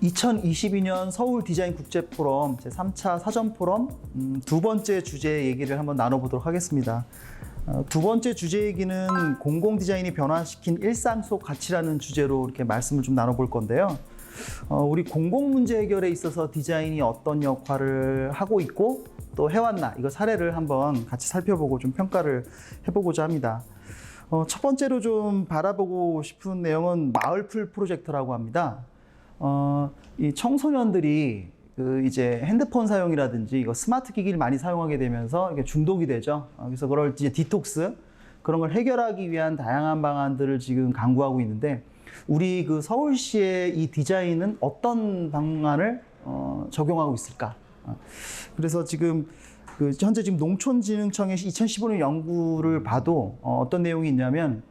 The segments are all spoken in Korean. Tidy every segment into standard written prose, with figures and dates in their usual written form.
2022년 서울 디자인 국제 포럼 제3차 사전 포럼 두 번째 주제 얘기를 한번 나눠보도록 하겠습니다. 두 번째 주제 얘기는 공공 디자인이 변화시킨 일상 속 가치라는 주제로 이렇게 말씀을 좀 나눠볼 건데요. 우리 공공 문제 해결에 있어서 디자인이 어떤 역할을 하고 있고 또 해왔나, 이거 사례를 한번 같이 살펴보고 좀 평가를 해보고자 합니다. 첫 번째로 좀 바라보고 싶은 내용은 마을풀 프로젝트라고 합니다. 이 청소년들이 이제 핸드폰 사용이라든지 이거 스마트 기기를 많이 사용하게 되면서 이게 중독이 되죠. 그래서 그걸 이제 디톡스 그런 걸 해결하기 위한 다양한 방안들을 지금 강구하고 있는데, 우리 그 서울시의 이 디자인은 어떤 방안을 적용하고 있을까? 그래서 지금 현재 지금 농촌진흥청의 2015년 연구를 봐도 어떤 내용이 있냐면,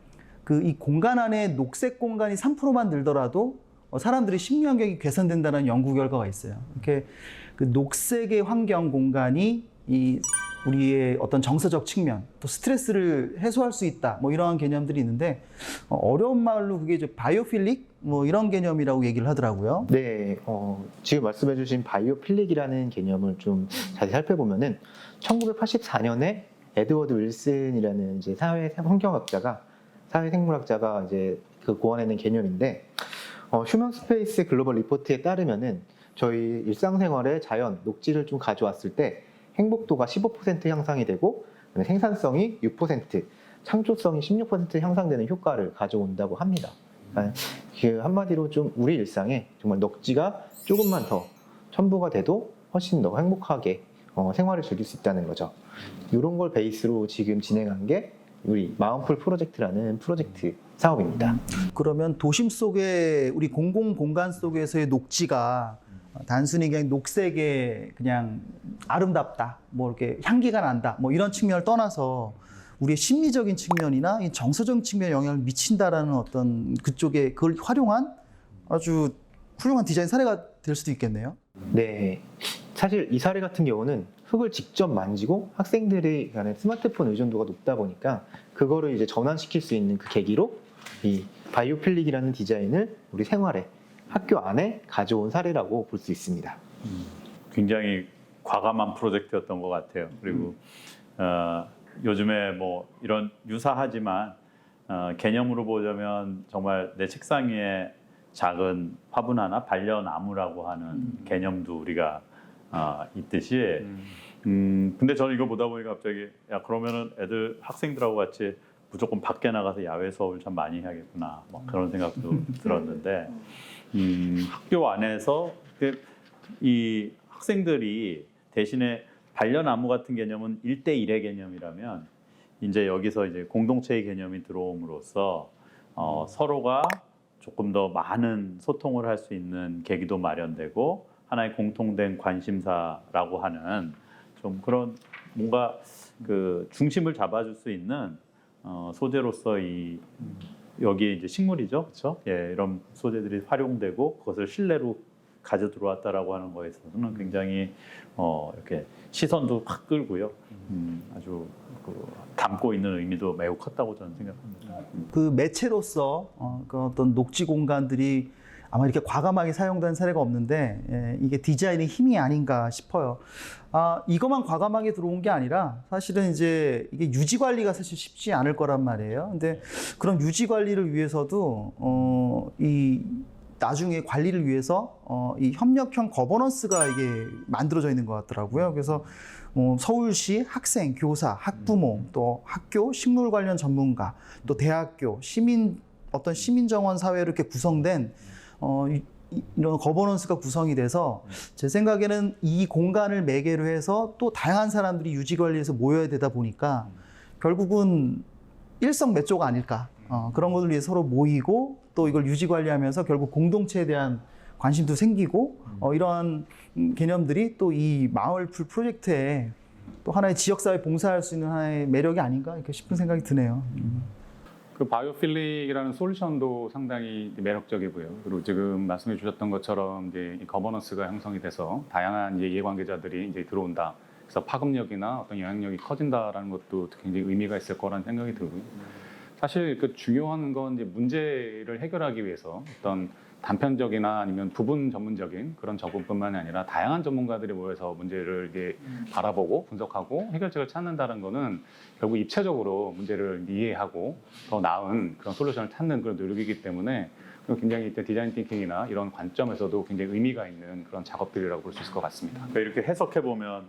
이 공간 안에 녹색 공간이 3%만 늘더라도 사람들의 심리 환경이 개선된다는 연구 결과가 있어요. 이렇게 그 녹색의 환경 공간이 우리의 어떤 정서적 측면, 또 스트레스를 해소할 수 있다, 뭐 이러한 개념들이 있는데, 어려운 말로 그게 이제 바이오필릭 뭐 이런 개념이라고 얘기를 하더라고요. 네, 지금 말씀해주신 바이오필릭이라는 개념을 좀 자세히 살펴보면은 1984년에 에드워드 윌슨이라는 이제 사회 환경학자가, 사회생물학자가 이제 고안해낸 개념인데, 휴먼 스페이스 글로벌 리포트에 따르면은 저희 일상생활에 자연, 녹지를 좀 가져왔을 때 행복도가 15% 향상이 되고 생산성이 6%, 창조성이 16% 향상되는 효과를 가져온다고 합니다. 한마디로 좀 우리 일상에 정말 녹지가 조금만 더 첨부가 돼도 훨씬 더 행복하게 생활을 즐길 수 있다는 거죠. 이런 걸 베이스로 지금 진행한 게 우리 마음풀 프로젝트라는 프로젝트 사업입니다. 그러면 도심 속의 우리 공공 공간 속에서의 녹지가 단순히 그냥 녹색에 그냥 아름답다, 뭐 이렇게 향기가 난다, 뭐 이런 측면을 떠나서 우리의 심리적인 측면이나 이 정서적인 측면에 영향을 미친다라는 어떤 그쪽에 그걸 활용한 아주 훌륭한 디자인 사례가 될 수도 있겠네요. 네, 사실 이 사례 같은 경우는 흙을 직접 만지고 학생들의 간의 스마트폰 의존도가 높다 보니까 그거를 이제 전환시킬 수 있는 그 계기로 이 바이오필릭이라는 디자인을 우리 생활에, 학교 안에 가져온 사례라고 볼 수 있습니다. 굉장히 과감한 프로젝트였던 것 같아요. 그리고 요즘에 뭐 이런 유사하지만 개념으로 보자면 정말 내 책상 위에 작은 화분 하나, 반려나무라고 하는 개념도 우리가 있듯이, 근데 저는 이거 보다 보니까 갑자기 그러면은 애들 학생들하고 같이 무조건 밖에 나가서 야외 수업을 참 많이 해야겠구나, 막 그런 생각도 들었는데, 학교 안에서 이 학생들이 대신에 반려나무 같은 개념은 1대1의 개념이라면, 이제 여기서 이제 공동체의 개념이 들어옴으로써 서로가 조금 더 많은 소통을 할 수 있는 계기도 마련되고, 하나의 공통된 관심사라고 하는 좀 그런 뭔가 그 중심을 잡아줄 수 있는 소재로서 여기에 이제 식물이죠, 그렇죠? 예, 이런 소재들이 활용되고 그것을 실내로 가져 들어왔다라고 하는 거에 있어서는 굉장히 이렇게 시선도 확 끌고요. 아주 담고 있는 의미도 매우 컸다고 저는 생각합니다. 그 매체로서 그 어떤 녹지 공간들이 아마 이렇게 과감하게 사용된 사례가 없는데, 이게 디자인의 힘이 아닌가 싶어요. 이것만 과감하게 들어온 게 아니라 사실은 이제 이게 유지 관리가 사실 쉽지 않을 거란 말이에요. 근데 그런 유지 관리를 위해서도 이 나중에 관리를 위해서 이 협력형 거버넌스가 이게 만들어져 있는 것 같더라고요. 그래서 서울시 학생, 교사, 학부모, 또 학교 식물 관련 전문가, 또 대학교, 어떤 시민정원 사회로 이렇게 구성된 이런 거버넌스가 구성이 돼서, 제 생각에는 이 공간을 매개로 해서 또 다양한 사람들이 유지 관리에서 모여야 되다 보니까 결국은 일석매조가 아닐까. 그런 것을 위해 서로 모이고 또 이걸 유지 관리하면서 결국 공동체에 대한 관심도 생기고, 이러한 개념들이 또 이 마을풀 프로젝트에 또 하나의 지역사회 봉사할 수 있는 하나의 매력이 아닌가 이렇게 싶은 생각이 드네요. 그 바이오필릭이라는 솔루션도 상당히 매력적이고요. 그리고 지금 말씀해 주셨던 것처럼 이제 거버넌스가 형성이 돼서 다양한 이제 이해관계자들이 이제 들어온다. 그래서 파급력이나 어떤 영향력이 커진다라는 것도 굉장히 의미가 있을 거라는 생각이 들고요. 사실 그 중요한 건 이제 문제를 해결하기 위해서 어떤 단편적이나 아니면 부분 전문적인 그런 접근뿐만이 아니라 다양한 전문가들이 모여서 문제를 이게 바라보고 분석하고 해결책을 찾는다는 거는 결국 입체적으로 문제를 이해하고 더 나은 그런 솔루션을 찾는 그런 노력이기 때문에 굉장히 디자인 띵킹이나 이런 관점에서도 굉장히 의미가 있는 그런 작업들이라고 볼 수 있을 것 같습니다. 그러니까 이렇게 해석해 보면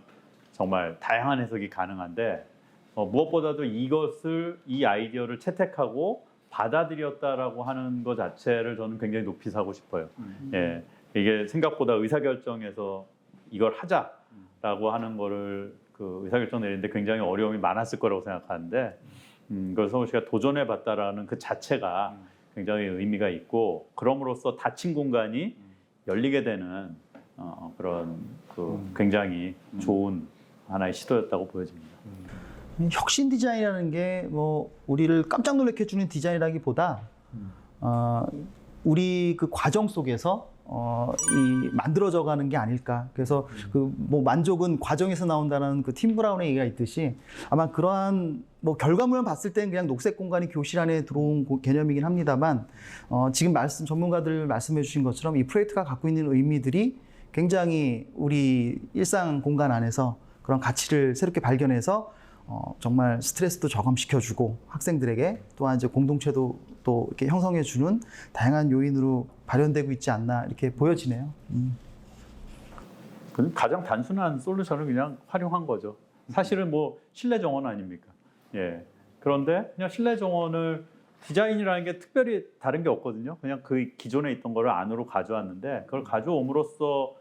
정말 다양한 해석이 가능한데 무엇보다도 이 아이디어를 채택하고 받아들였다라고 하는 것 자체를 저는 굉장히 높이 사고 싶어요. 예, 이게 생각보다 의사결정에서 이걸 하자라고 하는 거를 그 의사결정 내리는데 굉장히 어려움이 많았을 거라고 생각하는데 그걸 성우 씨가 도전해 봤다라는 그 자체가 굉장히 의미가 있고 그럼으로써 닫힌 공간이 열리게 되는 그런 굉장히 좋은 하나의 시도였다고 보여집니다. 혁신 디자인이라는 게 뭐 우리를 깜짝 놀라게 해주는 디자인이라기보다 우리 그 과정 속에서 이 만들어져가는 게 아닐까. 그래서 그 뭐 만족은 과정에서 나온다는 그 팀 브라운의 얘기가 있듯이 아마 그러한 뭐 결과물만 봤을 때는 그냥 녹색 공간이 교실 안에 들어온 개념이긴 합니다만 지금 전문가들 말씀해주신 것처럼 이 프로젝트가 갖고 있는 의미들이 굉장히 우리 일상 공간 안에서 그런 가치를 새롭게 발견해서 정말 스트레스도 저감시켜주고 학생들에게 또한 이제 공동체도 또 이렇게 형성해주는 다양한 요인으로 발현되고 있지 않나 이렇게 보여지네요. 가장 단순한 솔루션을 그냥 활용한 거죠. 사실은 뭐 실내 정원 아닙니까? 예. 그런데 그냥 실내 정원을 디자인이라는 게 특별히 다른 게 없거든요. 그냥 그 기존에 있던 거를 안으로 가져왔는데 그걸 가져옴으로써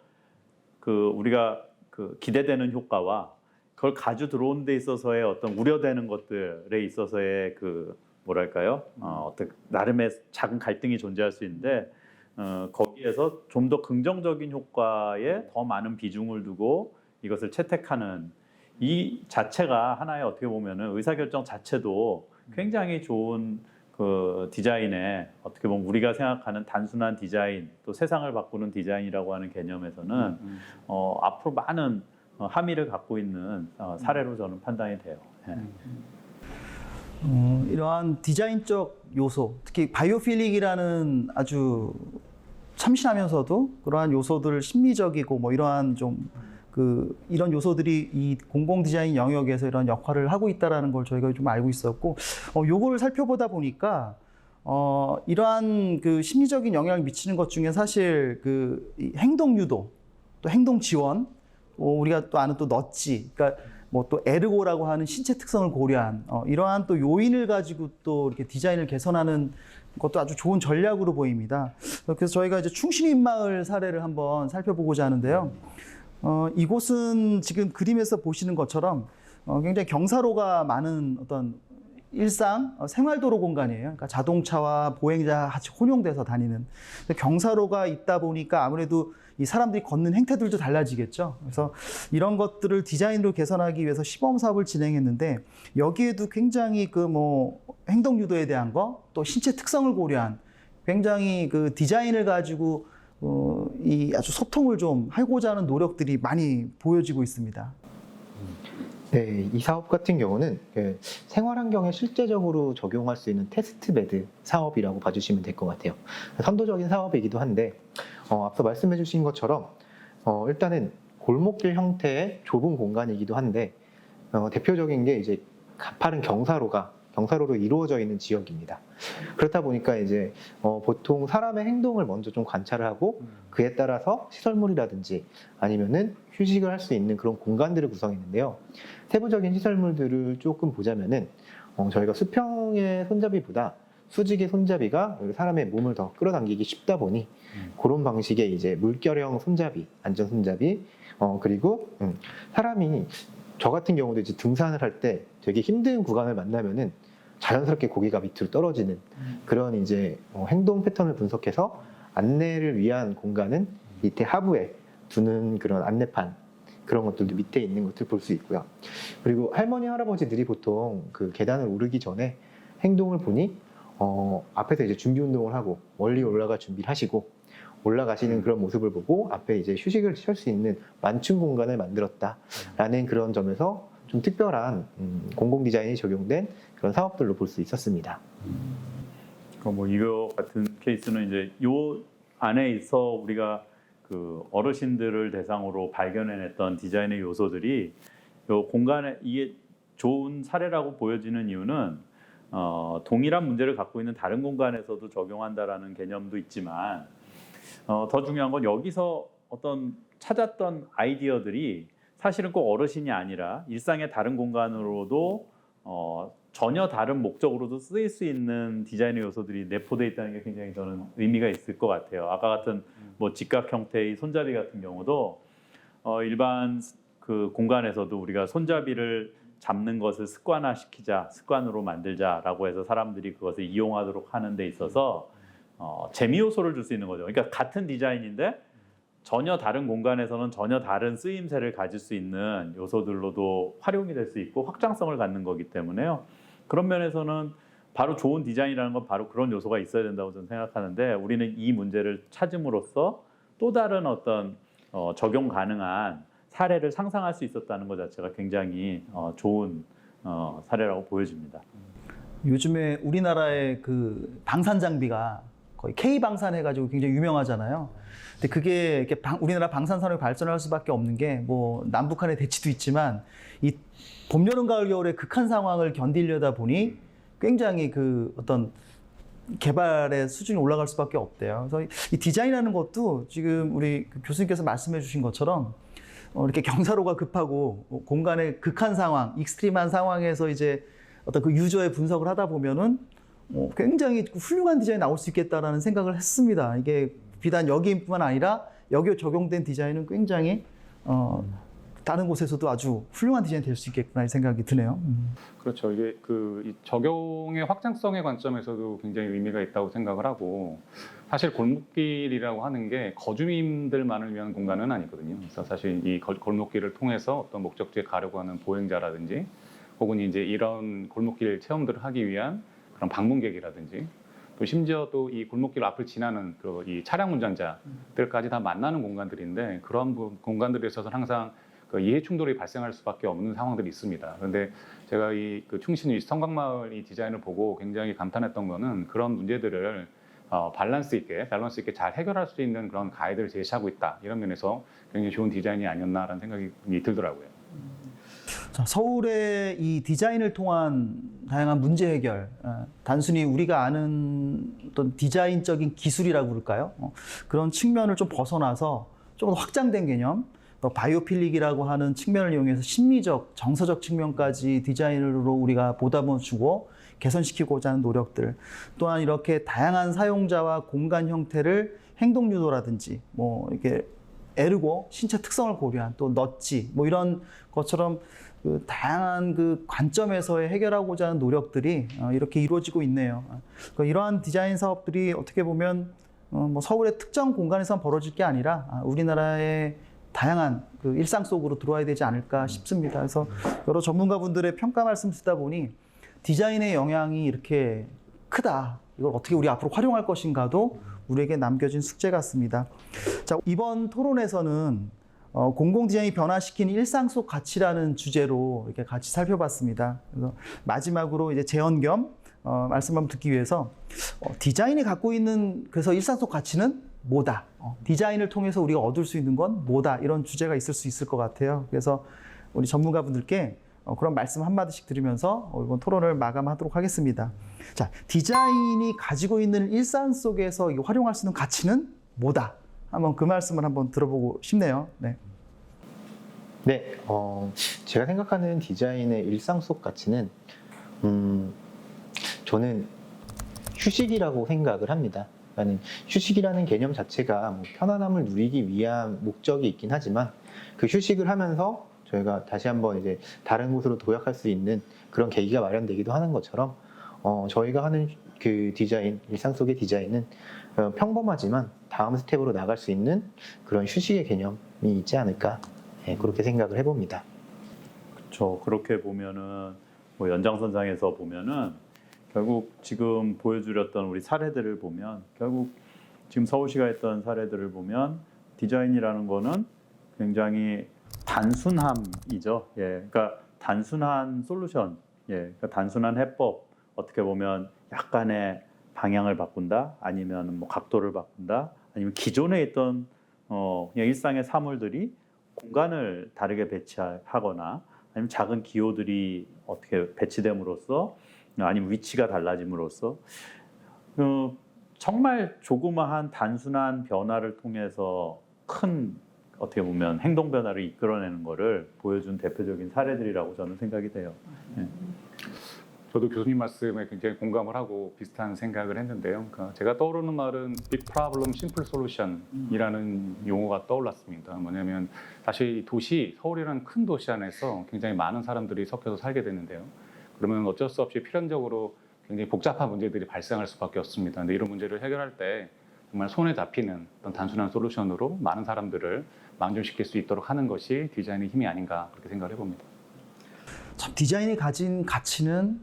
그 우리가 그 기대되는 효과와 그걸 가져 들어온 데 있어서의 어떤 우려되는 것들에 있어서의 그 뭐랄까요? 어떤 나름의 작은 갈등이 존재할 수 있는데 거기에서 좀 더 긍정적인 효과에 더 많은 비중을 두고 이것을 채택하는 이 자체가 하나의 어떻게 보면은 의사결정 자체도 굉장히 좋은 그 디자인에 어떻게 보면 우리가 생각하는 단순한 디자인 또 세상을 바꾸는 디자인이라고 하는 개념에서는 앞으로 많은 함의를 갖고 있는 사례로 저는 판단이 돼요. 예. 이러한 디자인적 요소, 특히 바이오필릭이라는 아주 참신하면서도 그러한 요소들을 심리적이고 뭐 이러한 좀 이런 요소들이 이 공공 디자인 영역에서 이런 역할을 하고 있다라는 걸 저희가 좀 알고 있었고, 요거를 살펴보다 보니까 이러한 그 심리적인 영향을 미치는 것 중에 사실 이 행동 유도, 또 행동 지원, 우리가 또 아는 또 넛지, 그러니까 뭐 또 에르고라고 하는 신체 특성을 고려한 이러한 또 요인을 가지고 또 이렇게 디자인을 개선하는 것도 아주 좋은 전략으로 보입니다. 그래서 저희가 이제 충신인마을 사례를 한번 살펴보고자 하는데요. 이곳은 지금 그림에서 보시는 것처럼 굉장히 경사로가 많은 어떤 일상 생활도로 공간이에요. 그러니까 자동차와 보행자 같이 혼용돼서 다니는 경사로가 있다 보니까 아무래도 이 사람들이 걷는 행태들도 달라지겠죠. 그래서 이런 것들을 디자인으로 개선하기 위해서 시범 사업을 진행했는데 여기에도 굉장히 그 뭐 행동 유도에 대한 거, 또 신체 특성을 고려한 굉장히 그 디자인을 가지고 이 아주 소통을 좀 하고자 하는 노력들이 많이 보여지고 있습니다. 네, 이 사업 같은 경우는 생활 환경에 실제적으로 적용할 수 있는 테스트베드 사업이라고 봐주시면 될 것 같아요. 선도적인 사업이기도 한데 앞서 말씀해 주신 것처럼 일단은 골목길 형태의 좁은 공간이기도 한데 대표적인 게 이제 가파른 경사로로 이루어져 있는 지역입니다. 그렇다 보니까 이제 보통 사람의 행동을 먼저 좀 관찰을 하고 그에 따라서 시설물이라든지 아니면은 휴식을 할 수 있는 그런 공간들을 구성했는데요. 세부적인 시설물들을 조금 보자면은 저희가 수평의 손잡이보다 수직의 손잡이가 사람의 몸을 더 끌어당기기 쉽다 보니 그런 방식의 이제 물결형 손잡이, 안전 손잡이, 그리고 사람이 저 같은 경우도 이제 등산을 할 때 되게 힘든 구간을 만나면은 자연스럽게 고개가 밑으로 떨어지는 그런 이제 행동 패턴을 분석해서 안내를 위한 공간은 밑에 하부에 두는 그런 안내판 그런 것들도 밑에 있는 것들 볼 수 있고요. 그리고 할머니 할아버지들이 보통 그 계단을 오르기 전에 행동을 보니 앞에서 이제 준비 운동을 하고 멀리 올라갈 준비를 하시고 올라가시는 그런 모습을 보고 앞에 이제 휴식을 취할 수 있는 만충 공간을 만들었다라는 그런 점에서 좀 특별한 공공 디자인이 적용된 그런 사업들로 볼 수 있었습니다. 뭐 이거 같은 케이스는 이제 요 안에 있어 우리가 그 어르신들을 대상으로 발견해냈던 디자인의 요소들이 요 공간에 이게 좋은 사례라고 보여지는 이유는 동일한 문제를 갖고 있는 다른 공간에서도 적용한다라는 개념도 있지만 더 중요한 건 여기서 어떤 찾았던 아이디어들이 사실은 꼭 어르신이 아니라 일상의 다른 공간으로도 전혀 다른 목적으로도 쓰일 수 있는 디자인의 요소들이 내포되어 있다는 게 굉장히 저는 의미가 있을 것 같아요. 아까 같은 뭐 직각 형태의 손잡이 같은 경우도 일반 그 공간에서도 우리가 손잡이를 잡는 것을 습관화시키자, 습관으로 만들자라고 해서 사람들이 그것을 이용하도록 하는 데 있어서 재미 요소를 줄 수 있는 거죠. 그러니까 같은 디자인인데 전혀 다른 공간에서는 전혀 다른 쓰임새를 가질 수 있는 요소들로도 활용이 될 수 있고 확장성을 갖는 거기 때문에요. 그런 면에서는 바로 좋은 디자인이라는 건 바로 그런 요소가 있어야 된다고 저는 생각하는데 우리는 이 문제를 찾음으로써 또 다른 어떤 적용 가능한 사례를 상상할 수 있었다는 것 자체가 굉장히 좋은 사례라고 보여집니다. 요즘에 우리나라의 그 방산 장비가 거의 K 방산 해가지고 굉장히 유명하잖아요. 근데 그게 이렇게 우리나라 방산 산업이 발전할 수밖에 없는 게 뭐 남북한의 대치도 있지만 이 봄, 여름, 가을, 겨울의 극한 상황을 견디려다 보니 굉장히 그 어떤 개발의 수준이 올라갈 수밖에 없대요. 그래서 이 디자인하는 것도 지금 우리 교수님께서 말씀해주신 것처럼 이렇게 경사로가 급하고 공간의 극한 상황, 익스트림한 상황에서 이제 어떤 그 유저의 분석을 하다 보면은 굉장히 훌륭한 디자인이 나올 수 있겠다라는 생각을 했습니다. 이게 비단 여기뿐만 아니라 여기에 적용된 디자인은 굉장히 다른 곳에서도 아주 훌륭한 디자인이 될 수 있겠구나 이 생각이 드네요. 그렇죠. 이게 이 적용의 확장성의 관점에서도 굉장히 의미가 있다고 생각을 하고 사실 골목길이라고 하는 게 거주민들만을 위한 공간은 아니거든요. 그래서 사실 이 골목길을 통해서 어떤 목적지에 가려고 하는 보행자라든지 혹은 이제 이런 골목길 체험들을 하기 위한 그런 방문객이라든지 또 심지어 또 이 골목길 앞을 지나는 이 차량 운전자들까지 다 만나는 공간들인데 그런 공간들에 있어서는 항상 그 이해 충돌이 발생할 수밖에 없는 상황들이 있습니다. 그런데 제가 그 충신 성곽마을 이 디자인을 보고 굉장히 감탄했던 거는 그런 문제들을 밸런스 있게 잘 해결할 수 있는 그런 가이드를 제시하고 있다. 이런 면에서 굉장히 좋은 디자인이 아니었나라는 생각이 들더라고요. 자, 서울의 이 디자인을 통한 다양한 문제 해결, 단순히 우리가 아는 어떤 디자인적인 기술이라고 그럴까요? 그런 측면을 좀 벗어나서 조금 더 확장된 개념, 또 바이오필릭이라고 하는 측면을 이용해서 심미적, 정서적 측면까지 디자인으로 우리가 보답을 주고 개선시키고자 하는 노력들, 또한 이렇게 다양한 사용자와 공간 형태를 행동 유도라든지 뭐 이렇게 에르고 신체 특성을 고려한 또 넛지 뭐 이런 것처럼 그 다양한 그 관점에서 해결하고자 하는 노력들이 이렇게 이루어지고 있네요. 그러니까 이러한 디자인 사업들이 어떻게 보면 뭐 서울의 특정 공간에서 벌어질 게 아니라 우리나라의 다양한 그 일상 속으로 들어와야 되지 않을까 싶습니다. 그래서 여러 전문가분들의 평가 말씀 듣다 보니 디자인의 영향이 이렇게 크다. 이걸 어떻게 우리 앞으로 활용할 것인가도 우리에게 남겨진 숙제 같습니다. 자, 이번 토론에서는 공공 디자인이 변화시키는 일상 속 가치라는 주제로 이렇게 같이 살펴봤습니다. 그래서 마지막으로 이제 재연 겸 말씀 한번 듣기 위해서 디자인이 갖고 있는 그래서 일상 속 가치는 뭐다? 디자인을 통해서 우리가 얻을 수 있는 건 뭐다? 이런 주제가 있을 수 있을 것 같아요. 그래서 우리 전문가분들께 그런 말씀 한마디씩 드리면서 이번 토론을 마감하도록 하겠습니다. 자, 디자인이 가지고 있는 일상 속에서 활용할 수 있는 가치는 뭐다? 한번 그 말씀을 한번 들어보고 싶네요. 네. 네, 제가 생각하는 디자인의 일상 속 가치는 저는 휴식이라고 생각을 합니다. 그러니까 휴식이라는 개념 자체가 뭐 편안함을 누리기 위한 목적이 있긴 하지만 그 휴식을 하면서 저희가 다시 한번 이제 다른 곳으로 도약할 수 있는 그런 계기가 마련되기도 하는 것처럼 저희가 하는 그 디자인, 일상 속의 디자인은 평범하지만 다음 스텝으로 나갈 수 있는 그런 휴식의 개념이 있지 않을까 그렇게 생각을 해봅니다. 그렇죠. 그렇게 보면은 뭐 연장선상에서 보면은 결국 지금 보여주렸던 우리 사례들을 보면 결국 지금 서울시가 했던 사례들을 보면 디자인이라는 거는 굉장히 단순함이죠. 예, 그러니까 단순한 솔루션, 예, 그러니까 단순한 해법. 어떻게 보면 약간의 방향을 바꾼다, 아니면 뭐 각도를 바꾼다, 아니면 기존에 있던 그냥 일상의 사물들이 공간을 다르게 배치하거나 아니면 작은 기호들이 어떻게 배치됨으로써 아니면 위치가 달라짐으로써 정말 조그마한 단순한 변화를 통해서 큰 어떻게 보면 행동 변화를 이끌어내는 것을 보여준 대표적인 사례들이라고 저는 생각이 돼요. 네. 저도 교수님 말씀에 굉장히 공감을 하고 비슷한 생각을 했는데요. 그러니까 제가 떠오르는 말은 Big Problem, Simple Solution이라는 용어가 떠올랐습니다. 뭐냐면 사실 도시, 서울이라는 큰 도시 안에서 굉장히 많은 사람들이 섞여서 살게 되는데요. 그러면 어쩔 수 없이 필연적으로 굉장히 복잡한 문제들이 발생할 수밖에 없습니다. 근데 이런 문제를 해결할 때 정말 손에 잡히는 어떤 단순한 솔루션으로 많은 사람들을 만족시킬 수 있도록 하는 것이 디자인의 힘이 아닌가 그렇게 생각을 해봅니다. 참 디자인이 가진 가치는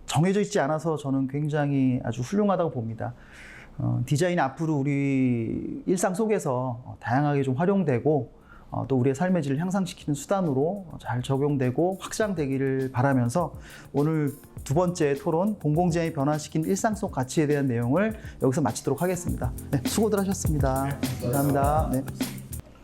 정해져 있지 않아서 저는 굉장히 아주 훌륭하다고 봅니다. 디자인이 앞으로 우리 일상 속에서 다양하게 좀 활용되고 또 우리의 삶의 질을 향상시키는 수단으로 잘 적용되고 확장되기를 바라면서 오늘 두 번째 토론 공공디자인이 변화시킨 일상 속 가치에 대한 내용을 여기서 마치도록 하겠습니다. 네, 수고들 하셨습니다. 감사합니다. 네.